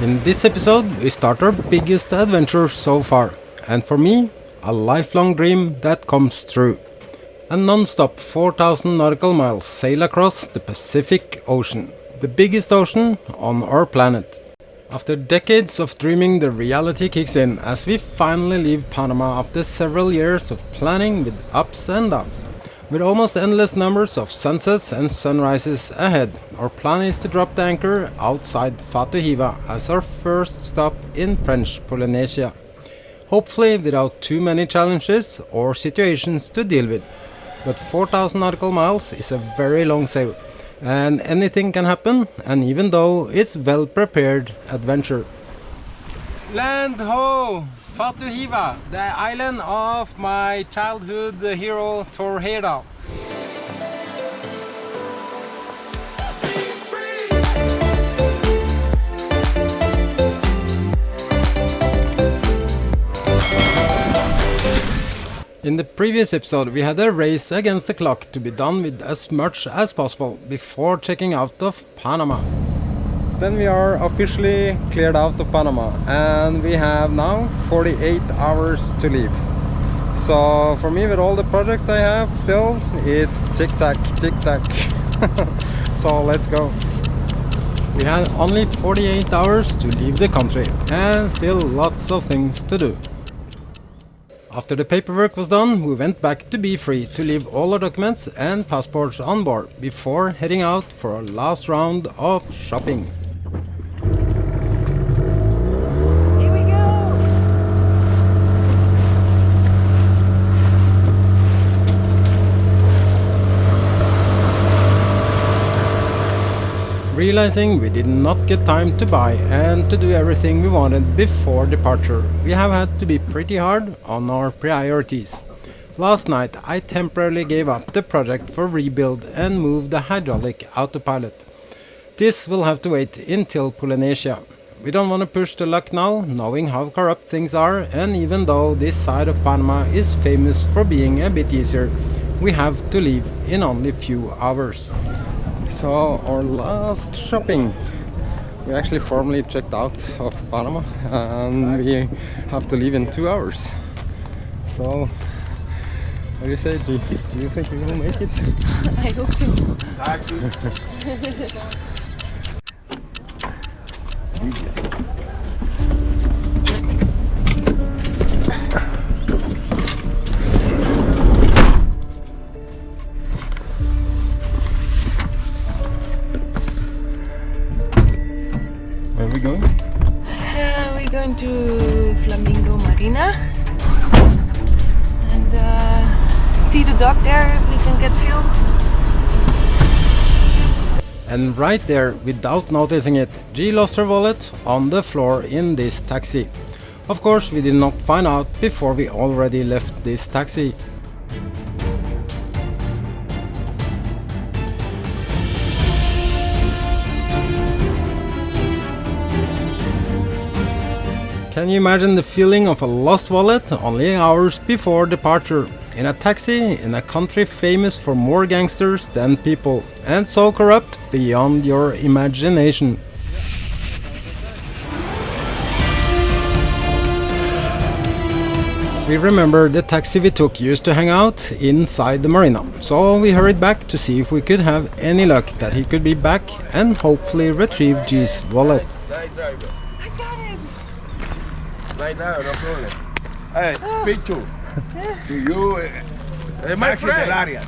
In this episode, we start our biggest adventure so far, and for me, a lifelong dream that comes true. A non-stop 4,000 nautical miles sail across the Pacific Ocean, the biggest ocean on our planet. After decades of dreaming, the reality kicks in as we finally leave Panama after several years of planning with ups and downs. With almost endless numbers of sunsets and sunrises ahead, our plan is to drop the anchor outside Fatu Hiva as our first stop in French Polynesia. Hopefully without too many challenges or situations to deal with. But 4,000 nautical miles is a very long sail, and anything can happen, and even though it's well-prepared adventure. Land ho! Fatu Hiva, the island of my childhood hero Torheda. In the previous episode we had a race against the clock to be done with as much as possible before checking out of Panama. Then we are officially cleared out of Panama and we have now 48 hours to leave. So for me, with all the projects I have still, it's tick-tack, tick-tack. So let's go. We had only 48 hours to leave the country and still lots of things to do. After the paperwork was done, we went back to be free to leave all our documents and passports on board before heading out for our last round of shopping. Here we go! Realizing we did not get time to buy and to do everything we wanted before departure, we have had to be pretty hard on our priorities. Last night I temporarily gave up the project for rebuild and moved the hydraulic autopilot. This will have to wait until Polynesia. We don't want to push the luck now, knowing how corrupt things are, and even though this side of Panama is famous for being a bit easier, we have to leave in only a few hours. So our last shopping, we actually formally checked out of Panama and we have to leave in 2 hours. So what do you say, G? Do you think we will make it? I hope so. Where are we going? We're going to Flamingo Marina and see the dock there if we can get fuel. And right there, without noticing it, G lost her wallet on the floor in this taxi. Of course, we did not find out before we already left this taxi. Can you imagine the feeling of a lost wallet only hours before departure? In a taxi in a country famous for more gangsters than people, and so corrupt beyond your imagination. We remember the taxi we took used to hang out inside the marina, so we hurried back to see if we could have any luck that he could be back and hopefully retrieve G's wallet. I got it! Right now, no problem. Hey, Pichu. Si you... My taxi friend. del área.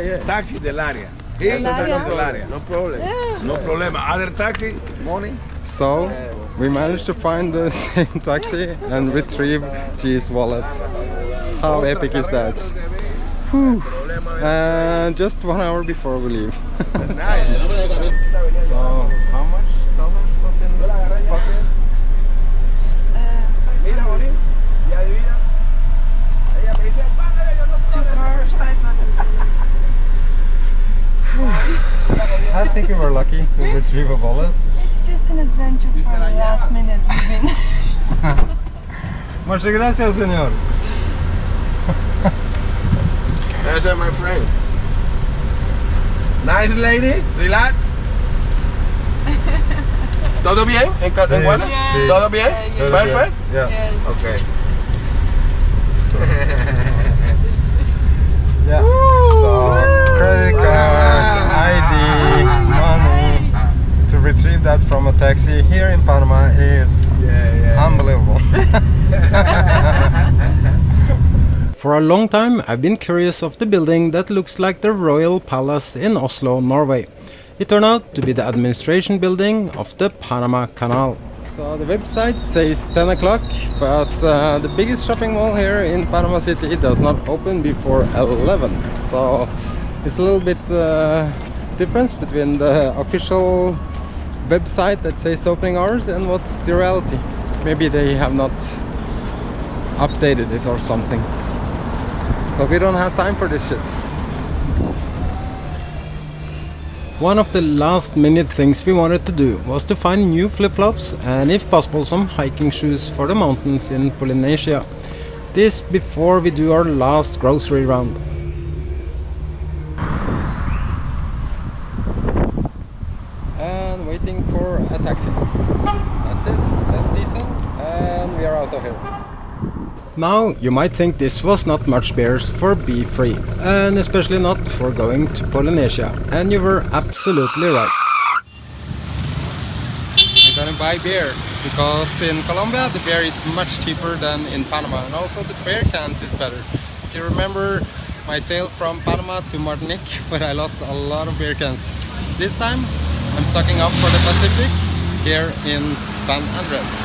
Yeah. Taxi del área. Taxi del área. No problem. Yeah. No problema. Other taxi, money. So we managed to find the same taxi and retrieve G's wallet. How epic is that? Whew. And just 1 hour before we leave. So how much dollars was in the pocket? 2 cars, 500 dollars. I think we were lucky to retrieve a wallet. It's just an adventure for the last minute living. Muchas gracias, señor. That's my friend. Nice lady, relax. ¿Todo bien? ¿En Sí, Guana? sí. ¿Todo bien? Todo Perfect? bien. Yeah. Yes. Okay. Yeah. So credit cards, ID, money. To retrieve that from a taxi here in Panama is unbelievable. For a long time I've been curious of the building that looks like the Royal Palace in Oslo, Norway. It turned out to be the administration building of the Panama Canal. So the website says 10 o'clock, but the biggest shopping mall here in Panama City does not open before 11. So it's a little bit difference between the official website that says the opening hours and what's the reality. Maybe they have not updated it or something. But we don't have time for this shit. One of the last minute things we wanted to do was to find new flip-flops and if possible some hiking shoes for the mountains in Polynesia. This before we do our last grocery round. And waiting for a taxi. That's it, that's diesel, and we are out of here. Now, you might think this was not much beers for Be Free, and especially not for going to Polynesia, and you were absolutely right. I'm gonna buy beer, because in Colombia the beer is much cheaper than in Panama, and also the beer cans is better. If you remember my sail from Panama to Martinique, where I lost a lot of beer cans. This time, I'm stocking up for the Pacific, here in San Andres.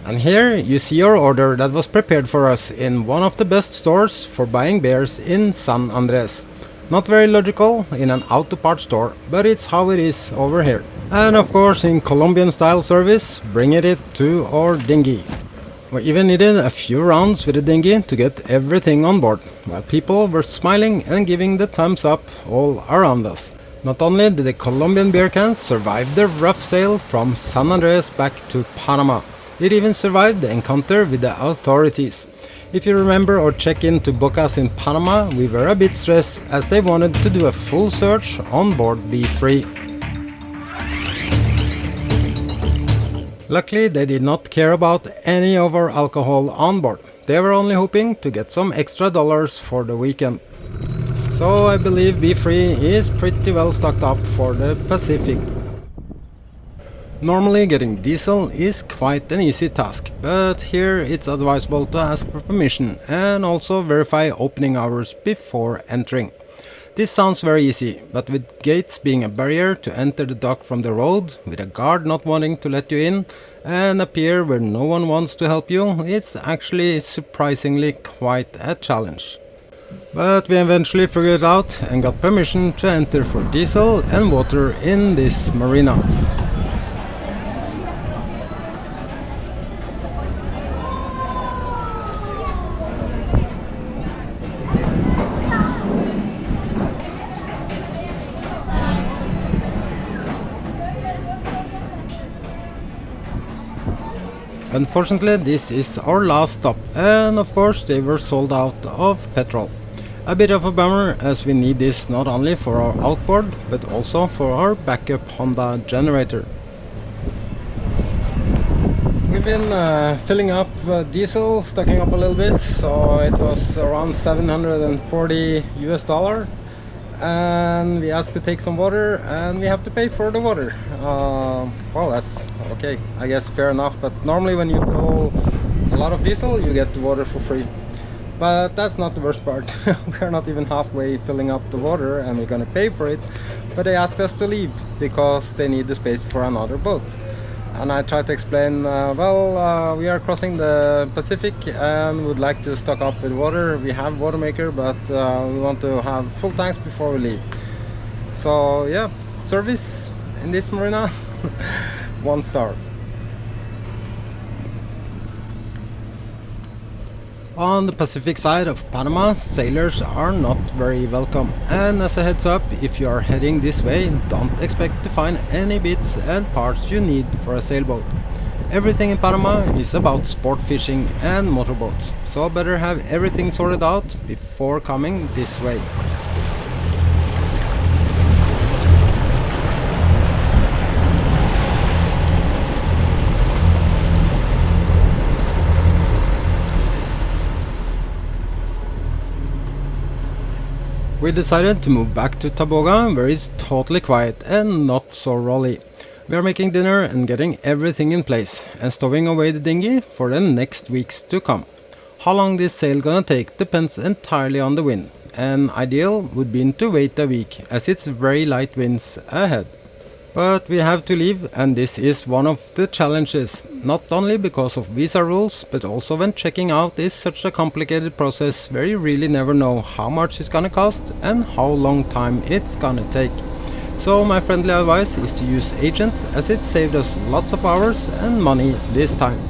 And here you see our order that was prepared for us in one of the best stores for buying beers in San Andres. Not very logical in an auto parts store, but it's how it is over here. And of course in Colombian style service, bringing it to our dinghy. We even needed a few rounds with the dinghy to get everything on board, while people were smiling and giving the thumbs up all around us. Not only did the Colombian beer cans survive the rough sail from San Andres back to Panama, it even survived the encounter with the authorities. If you remember our check-in to Bocas in Panama, we were a bit stressed as they wanted to do a full search on board Be Free. Luckily, they did not care about any of our alcohol on board. They were only hoping to get some extra dollars for the weekend. So I believe Be Free is pretty well stocked up for the Pacific. Normally getting diesel is quite an easy task, but here it's advisable to ask for permission and also verify opening hours before entering. This sounds very easy, but with gates being a barrier to enter the dock from the road, with a guard not wanting to let you in, and a pier where no one wants to help you, it's actually surprisingly quite a challenge. But we eventually figured it out and got permission to enter for diesel and water in this marina. Unfortunately, this is our last stop, and of course they were sold out of petrol. A bit of a bummer, as we need this not only for our outboard, but also for our backup Honda generator. We've been filling up diesel, stocking up a little bit, so it was around $740 US. And we asked to take some water, and we have to pay for the water. Well, that's okay, I guess fair enough, but normally when you fill a lot of diesel you get the water for free. But that's not the worst part. We're not even halfway filling up the water and we're gonna pay for it, but they asked us to leave because they need the space for another boat. And I tried to explain, we are crossing the Pacific and would like to stock up with water. We have water maker, but we want to have full tanks before we leave. So yeah, service in this marina, 1 star. On the Pacific side of Panama, sailors are not very welcome, and as a heads up, if you are heading this way, don't expect to find any bits and parts you need for a sailboat. Everything in Panama is about sport fishing and motorboats, so better have everything sorted out before coming this way. We decided to move back to Taboga, where it's totally quiet and not so rolly. We are making dinner and getting everything in place, and stowing away the dinghy for the next weeks to come. How long this sail gonna take depends entirely on the wind, and ideal would be to wait a week, as it's very light winds ahead. But we have to leave, and this is one of the challenges, not only because of visa rules, but also when checking out is such a complicated process where you really never know how much it's gonna cost and how long time it's gonna take. So my friendly advice is to use agent, as it saved us lots of hours and money this time.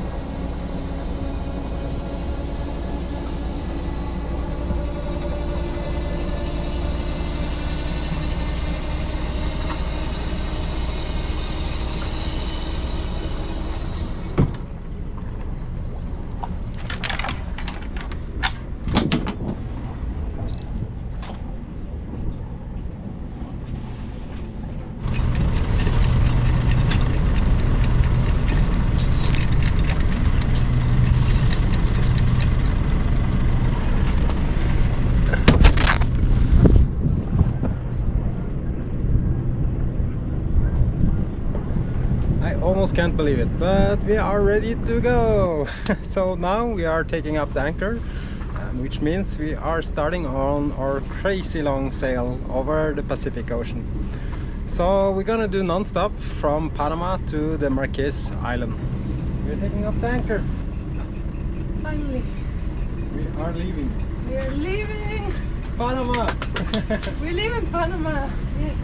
Almost can't believe it, but we are ready to go. So now we are taking up the anchor, which means we are starting on our crazy long sail over the Pacific Ocean. So we're gonna do non-stop from Panama to the Marquises Island. We're taking up the anchor. Finally. We are leaving. We are leaving. Panama. We live in Panama. Yes.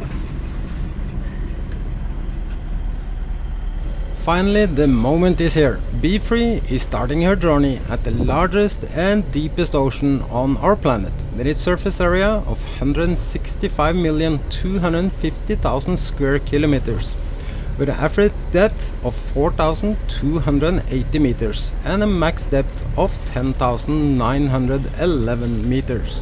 Finally, the moment is here. Be Free is starting her journey at the largest and deepest ocean on our planet, with its surface area of 165,250,000 square kilometers, with an average depth of 4,280 meters and a max depth of 10,911 meters.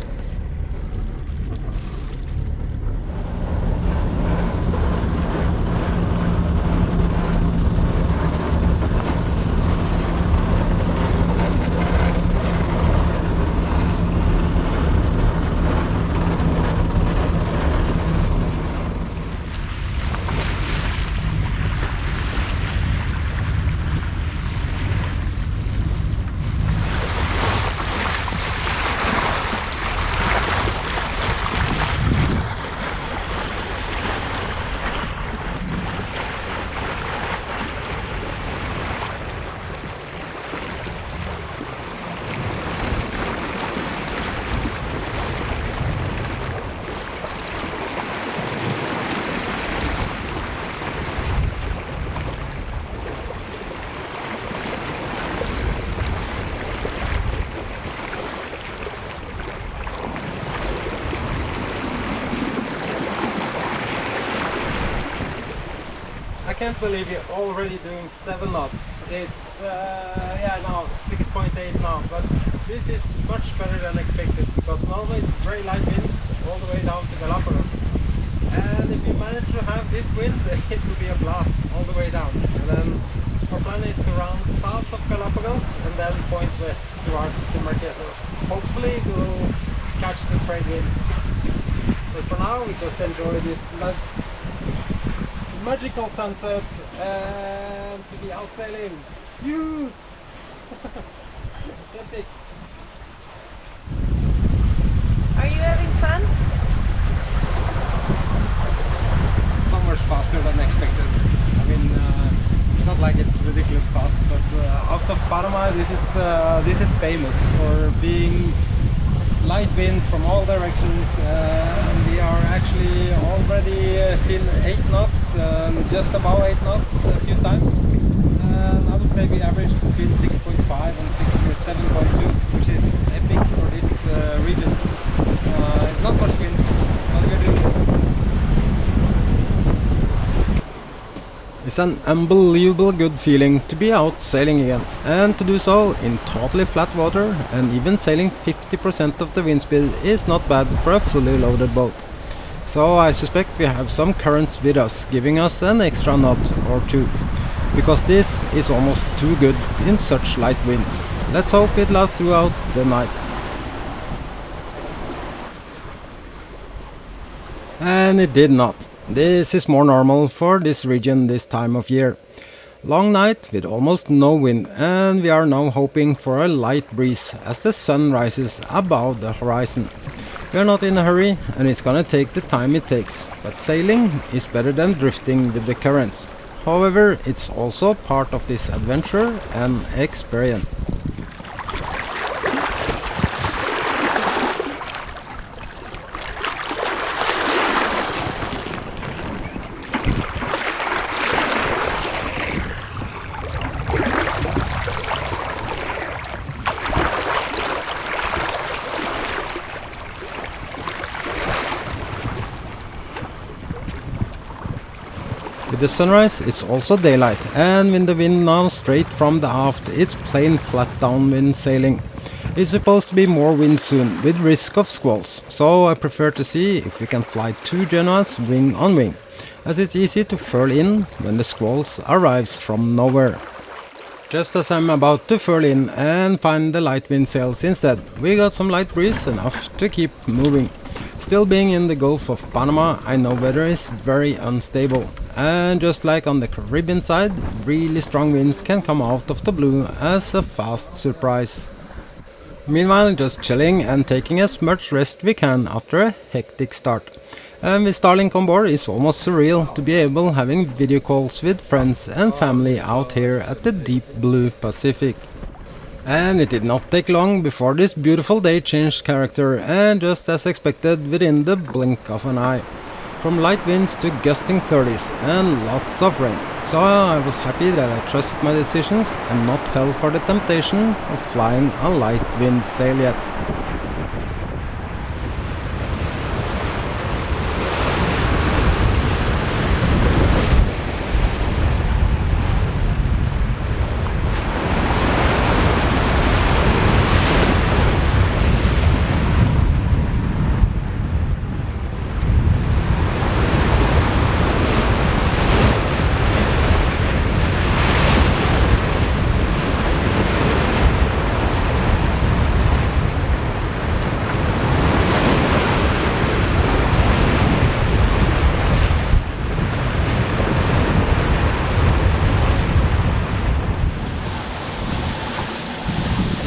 I can't believe you're already doing 7 knots. It's now 6.8 now, but this is much better than expected, because normally it's very light winds all the way down to Galapagos. And if you manage to have this wind, it will be a blast all the way down. And then our plan is to round south of Galapagos and then point west towards the Marquises. Hopefully we will catch the trade winds. But for now we just enjoy this magical sunset and to be out sailing. Phew! It's epic. Are you having fun? So much faster than expected. I mean, it's not like it's ridiculous fast, but out of Panama, this is famous for being light winds from all directions. And we are actually already seen 8 knots, just above 8 knots a few times. And I would say we averaged between 6.5 and 7.2, which is epic for this region. It's not much wind, but we're doing it. It's an unbelievable good feeling to be out sailing again, and to do so in totally flat water, and even sailing 50% of the wind speed is not bad for a fully loaded boat. So I suspect we have some currents with us, giving us an extra knot or two, because this is almost too good in such light winds. Let's hope it lasts throughout the night. And it did not. This is more normal for this region this time of year. Long night with almost no wind, and we are now hoping for a light breeze as the sun rises above the horizon. We are not in a hurry, and it's gonna take the time it takes, but sailing is better than drifting with the currents. However, it's also part of this adventure and experience. With the sunrise, it's also daylight, and with the wind now straight from the aft, it's plain flat downwind sailing. It's supposed to be more wind soon, with risk of squalls, so I prefer to see if we can fly 2 Genoas wing on wing, as it's easy to furl in when the squalls arrives from nowhere. Just as I'm about to furl in and find the light wind sails instead, we got some light breeze enough to keep moving. Still being in the Gulf of Panama, I know weather is very unstable, and just like on the Caribbean side, really strong winds can come out of the blue as a fast surprise. Meanwhile, just chilling and taking as much rest we can after a hectic start. And with Starlink on board, it's almost surreal to be able having video calls with friends and family out here at the deep blue Pacific. And it did not take long before this beautiful day changed character, and just as expected within the blink of an eye. From light winds to gusting 30s and lots of rain. So I was happy that I trusted my decisions and not fell for the temptation of flying a light wind sail yet.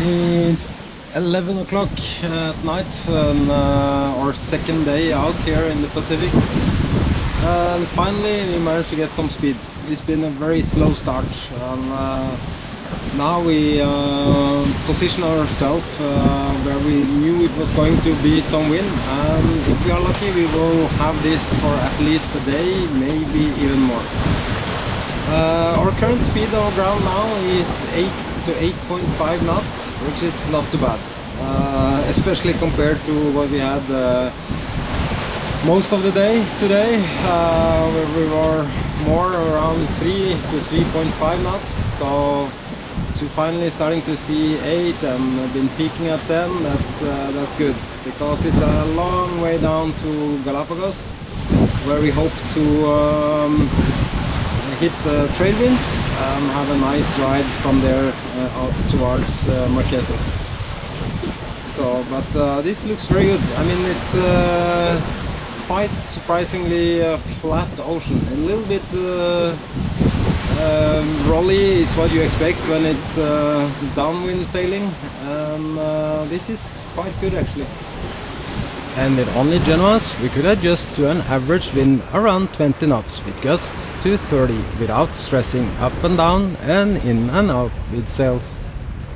It's 11 o'clock at night, and our second day out here in the Pacific, and finally we managed to get some speed. It's been a very slow start, and now we position ourselves where we knew it was going to be some wind, and if we are lucky we will have this for at least a day, maybe even more. Our current speed on ground now is 8 to 8.5 knots, which is not too bad, especially compared to what we had most of the day today, where we were more around 3 to 3.5 knots. So to finally starting to see 8 and been peaking at 10, that's good, because it's a long way down to Galapagos, where we hope to hit the trade winds and have a nice ride from there out towards Marquises. So, but this looks very good. I mean, it's quite surprisingly flat ocean. A little bit rolly is what you expect when it's downwind sailing, and this is quite good actually. And with only Genoas, we could adjust to an average wind around 20 knots with gusts to 30 without stressing up and down and in and out with sails.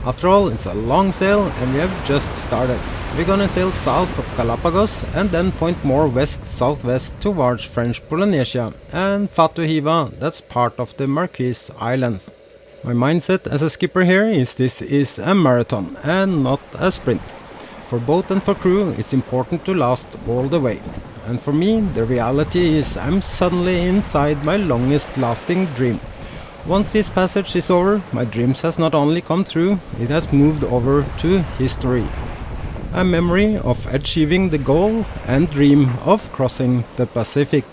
After all, it's a long sail and we have just started. We're gonna sail south of Galapagos and then point more west-southwest towards French Polynesia and Fatu Hiva, that's part of the Marquises Islands. My mindset as a skipper here is this is a marathon and not a sprint. For boat and for crew, it's important to last all the way. And for me, the reality is I'm suddenly inside my longest lasting dream. Once this passage is over, my dreams has not only come true, it has moved over to history. A memory of achieving the goal and dream of crossing the Pacific.